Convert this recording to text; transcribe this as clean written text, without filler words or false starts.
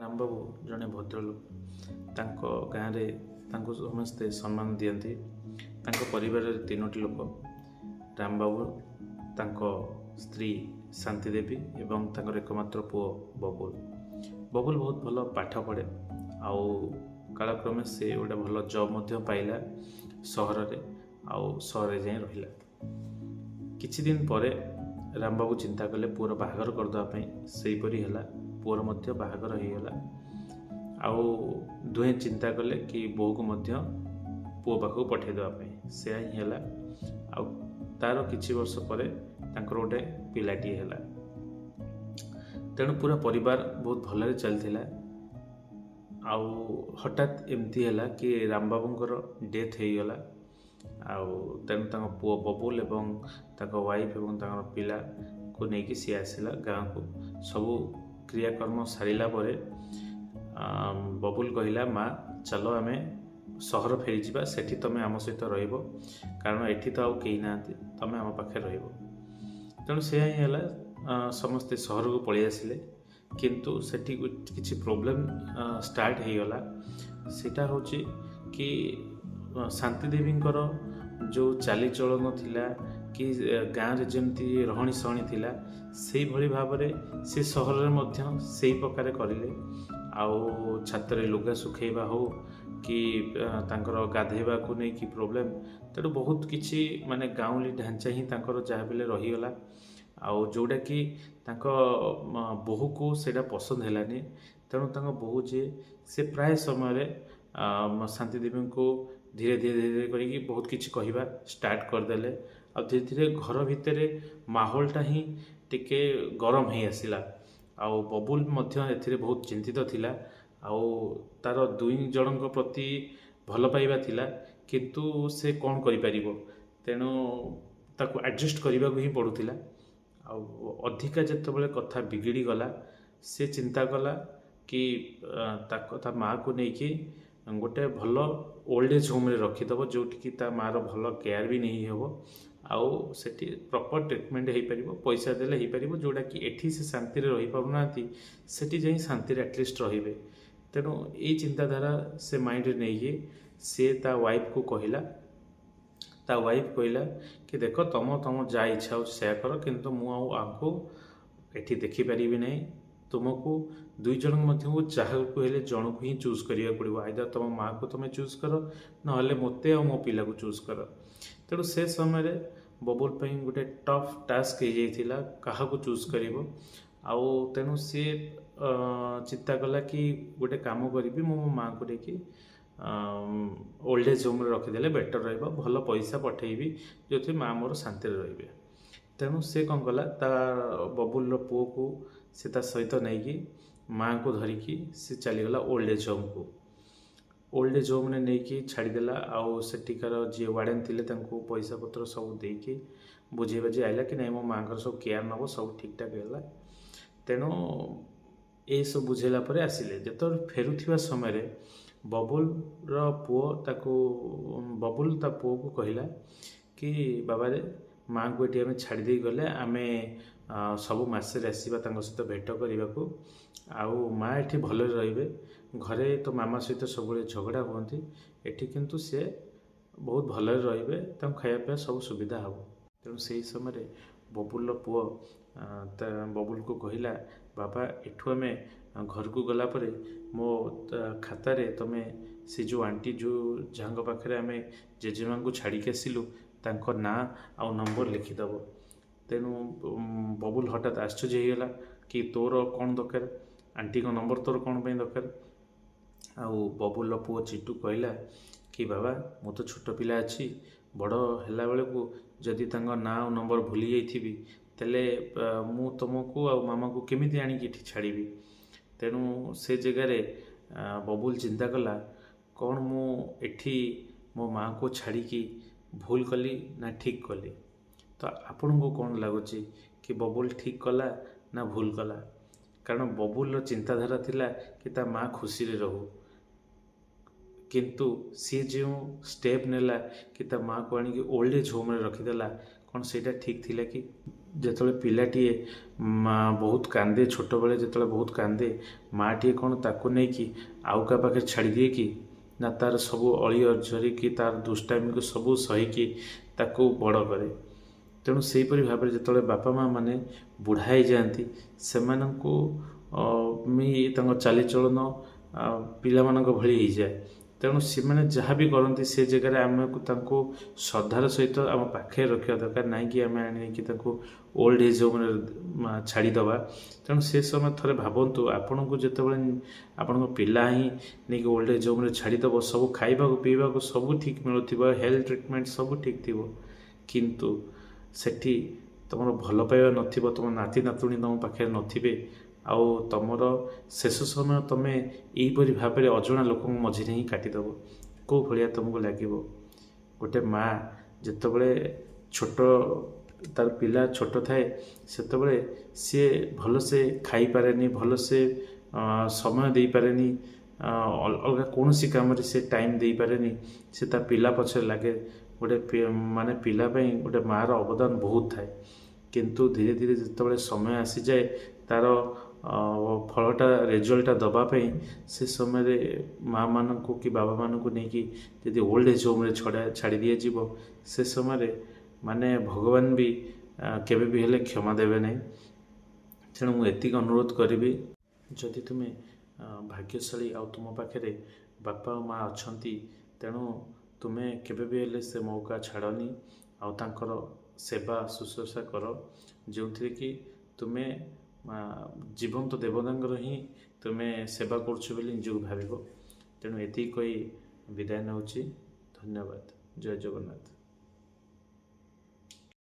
ରାମବାବୁ ଜଣେ ଭଦ୍ରଲୋକ। ତାଙ୍କ ଗାଁରେ ତାଙ୍କୁ ସମସ୍ତେ ସମ୍ମାନ ଦିଅନ୍ତି। ତାଙ୍କ ପରିବାରରେ 3ଟି ଲୋକ, ରାମବାବୁ, ତାଙ୍କ ସ୍ତ୍ରୀ ଶାନ୍ତି ଦେବୀ ଏବଂ ତାଙ୍କର ଏକମାତ୍ର ପୁଅ ବବୁଲ। ବବୁଲ ବହୁତ ଭଲ ପାଠ ପଢ଼େ ଆଉ କାଳକ୍ରମେ ସେ ଗୋଟେ ଭଲ ଜବ୍ ମଧ୍ୟ ପାଇଲା ସହରରେ ଆଉ ସହରରେ ଯାଇ ରହିଲା। କିଛି ଦିନ ପରେ ରାମବାବୁ ଚିନ୍ତା କଲେ ପୁଅର ବାହାଘର କରିଦେବା ପାଇଁ। ସେହିପରି ହେଲା, ପୁଅର ମଧ୍ୟ ବାହାଘର ହୋଇଗଲା। ଆଉ ଦୁହେଁ ଚିନ୍ତା କଲେ କି ବୋହୂକୁ ମଧ୍ୟ ପୁଅ ପାଖକୁ ପଠାଇ ଦେବା ପାଇଁ। ସେୟା ହିଁ ହେଲା। ଆଉ ତାର କିଛି ବର୍ଷ ପରେ ତାଙ୍କର ଗୋଟେ ପିଲାଟିଏ ହେଲା। ତେଣୁ ପୁରା ପରିବାର ବହୁତ ଭଲରେ ଚାଲିଥିଲା। ଆଉ ହଠାତ୍ ଏମିତି ହେଲା କି ରାମବାବୁଙ୍କର ଡେଥ୍ ହେଇଗଲା। ଆଉ ତେଣୁ ତାଙ୍କ ପୁଅ ବବୁଲ ଏବଂ ତାଙ୍କ ୱାଇଫ୍ ଏବଂ ତାଙ୍କର ପିଲାକୁ ନେଇକି ସିଏ ଆସିଲା ଗାଁକୁ। ସବୁ କ୍ରିୟାକର୍ମ ସାରିଲା ପରେ ବବୁଲ କହିଲା, ମା ଚାଲ ଆମେ ସହର ଫେରିଯିବା, ସେଠି ତମେ ଆମ ସହିତ ରହିବ, କାରଣ ଏଠି ତ ଆଉ କେହି ନାହାନ୍ତି, ତମେ ଆମ ପାଖରେ ରହିବ। ତେଣୁ ସେୟା ହିଁ ହେଲା। ସମସ୍ତେ ସହରକୁ ପଳେଇ ଆସିଲେ, କିନ୍ତୁ ସେଠି କିଛି ପ୍ରୋବ୍ଲେମ୍ ଷ୍ଟାର୍ଟ ହେଇଗଲା। ସେଇଟା ହେଉଛି କି ଶାନ୍ତି ଦେବୀଙ୍କର ଯେଉଁ ଚାଲିଚଳନ ଥିଲା କି ଗାଁରେ ଯେମିତି ରହଣି ସହଣି ଥିଲା, ସେଇଭଳି ଭାବରେ ସେ ସହରରେ ମଧ୍ୟ ସେଇ ପ୍ରକାର କରିଲେ। ଆଉ ଛାତରେ ଲୁଗା ଶୁଖେଇବା ହଉ କି ତାଙ୍କର ଗାଧେଇବାକୁ ନେଇକି ପ୍ରୋବ୍ଲେମ୍, ତେଣୁ ବହୁତ କିଛି ମାନେ ଗାଉଁଲି ଢାଞ୍ଚା ହିଁ ତାଙ୍କର ଯାହା ବି ହେଲେ ରହିଗଲା। ଆଉ ଯେଉଁଟାକି ତାଙ୍କ ବୋହୂକୁ ସେଇଟା ପସନ୍ଦ ହେଲାନି। ତେଣୁ ତାଙ୍କ ବୋହୂ ଯିଏ, ସେ ପ୍ରାୟ ସମୟରେ ଶାନ୍ତି ଦେବୀଙ୍କୁ ଧୀରେ ଧୀରେ କରିକି ବହୁତ କିଛି କହିବା ଷ୍ଟାର୍ଟ କରିଦେଲେ। ଆଉ ଧୀରେ ଧୀରେ ଘର ଭିତରେ ମାହୋଲଟା ହିଁ ଟିକେ ଗରମ ହେଇ ଆସିଲା। ଆଉ ବବୁଲ ମଧ୍ୟ ଏଥିରେ ବହୁତ ଚିନ୍ତିତ ଥିଲା। ଆଉ ତାର 2 ଜଣଙ୍କ ପ୍ରତି ଭଲ ପାଇବା ଥିଲା, କିନ୍ତୁ ସେ କ'ଣ କରିପାରିବ। ତେଣୁ ତାକୁ ଆଡ଼ଜଷ୍ଟ କରିବାକୁ ହିଁ ପଡ଼ୁଥିଲା। ଆଉ ଅଧିକା ଯେତେବେଳେ କଥା ବିଗିଡ଼ିଗଲା, ସେ ଚିନ୍ତା କଲା କି ତା ମାଆକୁ ନେଇକି ଗୋଟେ ଭଲ ଓଲ୍ଡ ଏଜ୍ ହୋମ୍ରେ ରଖିଦେବ, ଯେଉଁଠିକି ତା ମାଆର ଭଲ କେୟାର ବି ନେଇ ହେବ। ଆଉ ସେଠି ପ୍ରପର୍ ଟ୍ରିଟମେଣ୍ଟ ହେଇପାରିବ, ପଇସା ଦେଲେ ହେଇପାରିବ। ଯେଉଁଟାକି ଏଠି ସେ ଶାନ୍ତିରେ ରହିପାରୁନାହାନ୍ତି, ସେଠି ଯାଇ ଶାନ୍ତିରେ ଆଟଲିଷ୍ଟ ରହିବେ। ତେଣୁ ଏଇ ଚିନ୍ତାଧାରା ସେ ମାଇଣ୍ଡରେ ନେଇକି ସିଏ ତା ୱାଇଫ୍କୁ କହିଲା। ତା ୱାଇଫ୍ କହିଲା କି ଦେଖ, ତମ ଯାହା ଇଚ୍ଛା ହେଉଛି ସେୟା କର, କିନ୍ତୁ ମୁଁ ଆଉ ଆଙ୍କୁ ଏଠି ଦେଖିପାରିବି ନାହିଁ। ତୁମକୁ 2 ଜଣଙ୍କ ମଧ୍ୟକୁ ଯାହାକୁ ହେଲେ ଜଣକୁ ହିଁ ଚୁଜ୍ କରିବାକୁ ପଡ଼ିବ। ଆଇଦର ତମ ମାଆକୁ ତୁମେ ଚୁଜ୍ କର, ନହେଲେ ମୋତେ ଆଉ ମୋ ପିଲାକୁ ଚୁଜ୍ କର। ତେଣୁ ସେ ସମୟରେ ବବୁଲ ପାଇଁ ଗୋଟେ ଟଫ୍ ଟାସ୍କ ହେଇଯାଇଥିଲା, କାହାକୁ ଚୁଜ୍ କରିବ। ଆଉ ତେଣୁ ସିଏ ଚିନ୍ତା କଲା କି ଗୋଟେ କାମ କରିବି, ମୁଁ ମୋ ମାଆଙ୍କୁ ନେଇକି ଓଲ୍ଡ ଏଜ୍ ହୋମ୍ରେ ରଖିଦେଲେ ବେଟର୍ ରହିବ, ଭଲ ପଇସା ପଠାଇବି, ଯେଉଁଥିରେ ମାଆ ମୋର ଶାନ୍ତିରେ ରହିବେ। ତେଣୁ ସେ କ'ଣ କଲା, ତା ବବୁଲର ପୁଅକୁ ସେ ତା ସହିତ ନେଇକି ମାଆଙ୍କୁ ଧରିକି ସେ ଚାଲିଗଲା ଓଲ୍ଡ ଏଜ୍ ହୋମ୍କୁ। ଓଲ୍ଡ ଏଜ୍ ହୋମ୍ରେ ନେଇକି ଛାଡ଼ିଦେଲା। ଆଉ ସେଠିକାର ଯିଏ ୱାର୍ଡେନ୍ ଥିଲେ ତାଙ୍କୁ ପଇସା ପତ୍ର ସବୁ ଦେଇକି ବୁଝେଇ ବାଝି ଆଇଲା କି ନାଇଁ ମୋ ମାଆଙ୍କର ସବୁ କେୟାର ନେବ, ସବୁ ଠିକ୍ଠାକ୍ ହେଲା। ତେଣୁ ଏସବୁ ବୁଝେଇଲା ପରେ ଆସିଲେ। ଯେତେବେଳେ ଫେରୁଥିବା ସମୟରେ ବବୁଲ ତା ପୁଅକୁ କହିଲା କି ବାବାରେ, ମାଆଙ୍କୁ ଏଠି ଆମେ ଛାଡ଼ିଦେଇ ଗଲେ ଆମେ ସବୁ ମାସରେ ଆସିବା ତାଙ୍କ ସହିତ ଭେଟ କରିବାକୁ। ଆଉ ମାଆ ଏଠି ଭଲରେ ରହିବେ। ଘରେ ତ ମାମା ସହିତ ସବୁବେଳେ ଝଗଡ଼ା ହୁଅନ୍ତି, ଏଠି କିନ୍ତୁ ସେ ବହୁତ ଭଲରେ ରହିବେ, ତାଙ୍କୁ ଖାଇବା ପିଇବା ସବୁ ସୁବିଧା ହେବ। ତେଣୁ ସେହି ସମୟରେ ବବୁଲର ପୁଅ ବବୁଲକୁ କହିଲା, ବାବା ଏଠୁ ଆମେ ଘରକୁ ଗଲା ପରେ ମୋ ଖାତାରେ ତମେ ସେ ଯେଉଁ ଆଣ୍ଟି ଯାହାଙ୍କ ପାଖରେ ଆମେ ଜେଜେମାଙ୍କୁ ଛାଡ଼ିକି ଆସିଲୁ, ତାଙ୍କ ନାଁ ଆଉ ନମ୍ବର ଲେଖିଦେବ। ତେଣୁ ବବୁଲ ହଠାତ୍ ଆଶ୍ଚର୍ଯ୍ୟ ହେଇଗଲା କି ତୋର କ'ଣ ଦରକାର, ଆଣ୍ଟିଙ୍କ ନମ୍ବର ତୋର କ'ଣ ପାଇଁ ଦରକାର। ଆଉ ବବୁଲର ପୁଅ ଚିଟୁ କହିଲା କି ବାବା, ମୁଁ ତ ଛୋଟ ପିଲା ଅଛି, ବଡ଼ ହେଲା ବେଳକୁ ଯଦି ତାଙ୍କ ନାଁ ଆଉ ନମ୍ବର ଭୁଲି ଯାଇଥିବି, ତାହେଲେ ମୁଁ ତୁମକୁ ଆଉ ମାମାକୁ କେମିତି ଆଣିକି ଏଠି ଛାଡ଼ିବି। ତେଣୁ ସେ ଜାଗାରେ ବବୁଲ ଚିନ୍ତା କଲା, କ'ଣ ମୁଁ ଏଠି ମୋ ମାଆକୁ ଛାଡ଼ିକି ଭୁଲ କଲି ନା ଠିକ୍ କଲି। ତ ଆପଣଙ୍କୁ କ'ଣ ଲାଗୁଛି କି ବବୁଲ ଠିକ୍ କଲା ନା ଭୁଲ କଲା? କାରଣ ବବୁଲର ଚିନ୍ତାଧାରା ଥିଲା କି ତା ମାଆ ଖୁସିରେ ରହୁ, କିନ୍ତୁ ସିଏ ଯେଉଁ ଷ୍ଟେପ୍ ନେଲା କି ତା ମାଆକୁ ଆଣିକି ଓଲ୍ଡ ଏଜ୍ ହୋମ୍ରେ ରଖିଦେଲା, କ'ଣ ସେଇଟା ଠିକ୍ ଥିଲା କି? ଯେତେବେଳେ ପିଲାଟିଏ ବହୁତ କାନ୍ଦେ, ଛୋଟବେଳେ ଯେତେବେଳେ ବହୁତ କାନ୍ଦେ, ମାଆଟିଏ କ'ଣ ତାକୁ ନେଇକି ଆଉ କାହା ପାଖରେ ଛାଡ଼ିଦିଏ କି? ନା ତାର ସବୁ ଅଳି ଅର୍ଝରିକି ତାର ଦୁଷ୍ଟାମିକୁ ସବୁ ସହିକି ତାକୁ ବଡ଼ କରେ। ତେଣୁ ସେହିପରି ଭାବରେ ଯେତେବେଳେ ବାପା ମାଆ ମାନେ ବୁଢ଼ା ହେଇଯାଆନ୍ତି, ସେମାନଙ୍କୁ ତାଙ୍କ ଚାଲିଚଳନ ପିଲାମାନଙ୍କ ଭଳି ହେଇଯାଏ। ତେଣୁ ସେମାନେ ଯାହା ବି କରନ୍ତି ସେ ଜାଗାରେ ଆମକୁ ତାଙ୍କୁ ଶ୍ରଦ୍ଧାର ସହିତ ଆମ ପାଖରେ ରଖିବା ଦରକାର, ନାହିଁକି ଆମେ ଆଣିକି ତାଙ୍କୁ ଓଲ୍ଡ ଏଜ୍ ହୋମ୍ରେ ଛାଡ଼ିଦେବା। ତେଣୁ ସେ ସମୟ ଥରେ ଭାବନ୍ତୁ, ଆପଣଙ୍କୁ ଯେତେବେଳେ ଆପଣଙ୍କ ପିଲା ହିଁ ନେଇକି ଓଲ୍ଡ ଏଜ୍ ହୋମ୍ରେ ଛାଡ଼ିଦେବ, ସବୁ ଖାଇବାକୁ ପିଇବାକୁ ସବୁ ଠିକ୍ ମିଳୁଥିବ, ହେଲ୍ଥ ଟ୍ରିଟମେଣ୍ଟ ସବୁ ଠିକ୍ ଥିବ, କିନ୍ତୁ ସେଠି ତୁମର ଭଲ ପାଇବା ନଥିବ, ତୁମ ନାତି ନାତୁଣୀ ତୁମ ପାଖରେ ନଥିବେ, ଆଉ ତୁମର ଶେଷ ସମୟ ତୁମେ ଏହିପରି ଭାବରେ ଅଜଣା ଲୋକଙ୍କ ମଝିରେ ହିଁ କାଟିଦେବ। କେଉଁ ଭଳିଆ ତୁମକୁ ଲାଗିବ? ଗୋଟେ ମାଆ ଯେତେବେଳେ ତାର ପିଲା ଛୋଟ ଥାଏ, ସେତେବେଳେ ସିଏ ଭଲସେ ଖାଇପାରେନି, ଭଲସେ ସମୟ ଦେଇପାରେନି, ଅଲଗା କୌଣସି କାମରେ ସେ ଟାଇମ୍ ଦେଇପାରେନି, ସେ ତା ପିଲା ପଛରେ ଲାଗେ। ଗୋଟେ ପିଲା ପାଇଁ ଗୋଟେ ମାଆର ଅବଦାନ ବହୁତ ଥାଏ, କିନ୍ତୁ ଧୀରେ ଧୀରେ ଯେତେବେଳେ ସମୟ ଆସିଯାଏ ତାର ଫଳଟା ରେଜଲ୍ଟଟା ଦେବା ପାଇଁ, ସେ ସମୟରେ ମାଆମାନଙ୍କୁ କି ବାବାମାନଙ୍କୁ ନେଇକି ଯଦି ଓଲ୍ଡ ଏଜ୍ ହୋମ୍ରେ ଛାଡ଼ି ଦିଆଯିବ, ସେ ସମୟରେ ଭଗବାନ ବି କେବେ ବି ହେଲେ କ୍ଷମା ଦେବେ ନାହିଁ। ତେଣୁ ମୁଁ ଏତିକି ଅନୁରୋଧ କରିବି, ଯଦି ତୁମେ ଭାଗ୍ୟଶାଳୀ ଆଉ ତୁମ ପାଖରେ ବାପା ଓ ମାଆ ଅଛନ୍ତି, ତେଣୁ ତୁମେ କେବେ ବି ହେଲେ ସେ ମୌକା ଛାଡ଼ନି, ଆଉ ତାଙ୍କର ସେବା ଶୁଶ୍ରୂଷା କର, ଯେଉଁଥିରେ କି ତୁମେ ଜୀବନ୍ତ ଦେବତାଙ୍କର ହିଁ ତୁମେ ସେବା କରୁଛ ବୋଲି ନିଜକୁ ଭାବିବ। ତେଣୁ ଏତିକି କହି ବିଦାୟ ନେଉଛି। ଧନ୍ୟବାଦ। ଜୟ ଜଗନ୍ନାଥ।